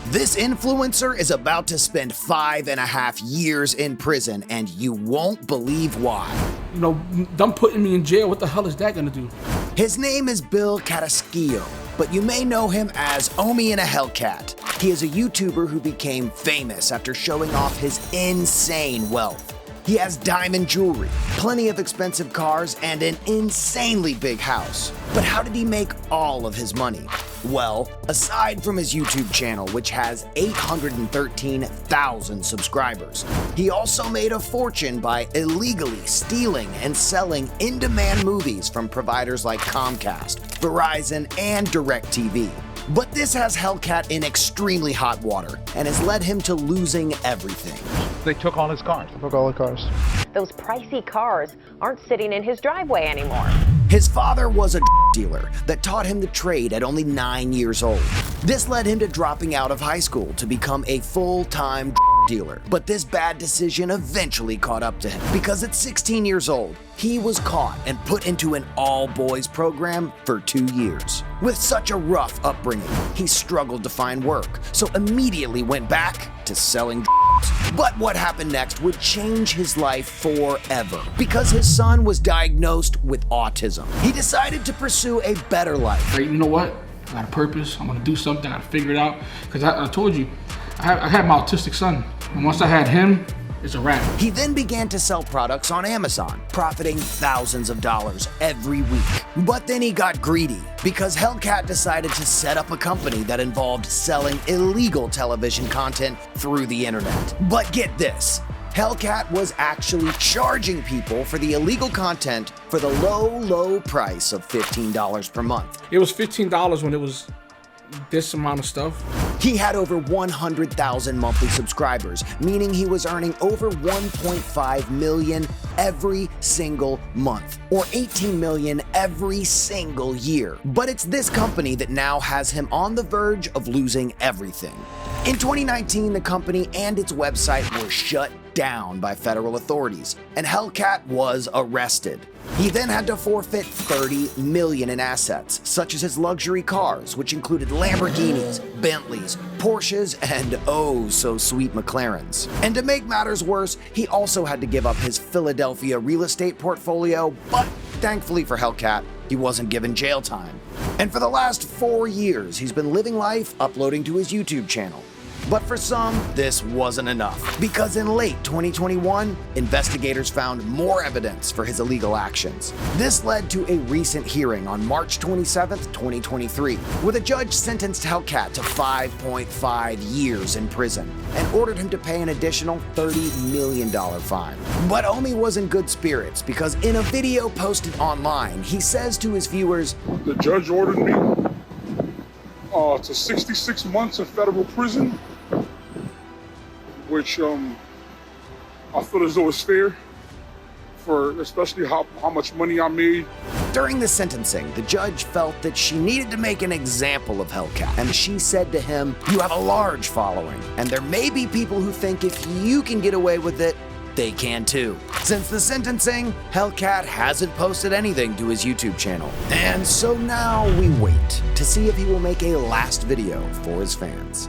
This influencer is about to spend 5.5 years in prison, and you won't believe why. You know, them putting me in jail, what the hell is that gonna do? His name is Bill Carrasquillo, but you may know him as Om In A Hellcat. He is a YouTuber who became famous after showing off his insane wealth. He has diamond jewelry, plenty of expensive cars, and an insanely big house. But how did he make all of his money? Well, aside from his YouTube channel, which has 813,000 subscribers, he also made a fortune by illegally stealing and selling in-demand movies from providers like Comcast, Verizon, and DirecTV. But this has Hellcat in extremely hot water and has led him to losing everything. They took all his cars. Took all the cars. Those pricey cars aren't sitting in his driveway anymore. His father was a dealer that taught him the trade at only 9 years old. This led him to dropping out of high school to become a full-time dealer. But this bad decision eventually caught up to him because at 16 years old, he was caught and put into an all-boys program for 2 years. With such a rough upbringing, he struggled to find work, so immediately went back to selling. But what happened next would change his life forever because his son was diagnosed with autism. He decided to pursue a better life. Hey, you know what? I got a purpose. I'm gonna do something. I gotta figure it out. Because I told you, I had my autistic son. And once I had him, it's a wrap. He then began to sell products on Amazon, profiting thousands of dollars every week. But then he got greedy because Hellcat decided to set up a company that involved selling illegal television content through the internet. But get this, Hellcat was actually charging people for the illegal content for the low price of $15 per month. It was $15 when it was this amount of stuff. He had over 100,000 monthly subscribers, meaning he was earning over 1.5 million every single month, or 18 million every single year. But it's this company that now has him on the verge of losing everything. In 2019, the company and its website were shut down by federal authorities, and Hellcat was arrested. He then had to forfeit $30 million in assets, such as his luxury cars, which included Lamborghinis, Bentleys, Porsches, and oh so sweet McLarens. And to make matters worse, he also had to give up his Philadelphia real estate portfolio, but thankfully for Hellcat, he wasn't given jail time. And for the last 4 years, he's been living life uploading to his YouTube channel. But for some, this wasn't enough, because in late 2021, investigators found more evidence for his illegal actions. This led to a recent hearing on March 27, 2023, where the judge sentenced Hellcat to 5.5 years in prison and ordered him to pay an additional $30 million fine. But Omi was in good spirits because in a video posted online, he says to his viewers, "The judge ordered me to 66 months in federal prison, which I feel as though it's fair for especially how much money I made." During the sentencing, the judge felt that she needed to make an example of Hellcat, and she said to him, "You have a large following, and there may be people who think if you can get away with it, they can too." Since the sentencing, Hellcat hasn't posted anything to his YouTube channel. And so now we wait to see if he will make a last video for his fans.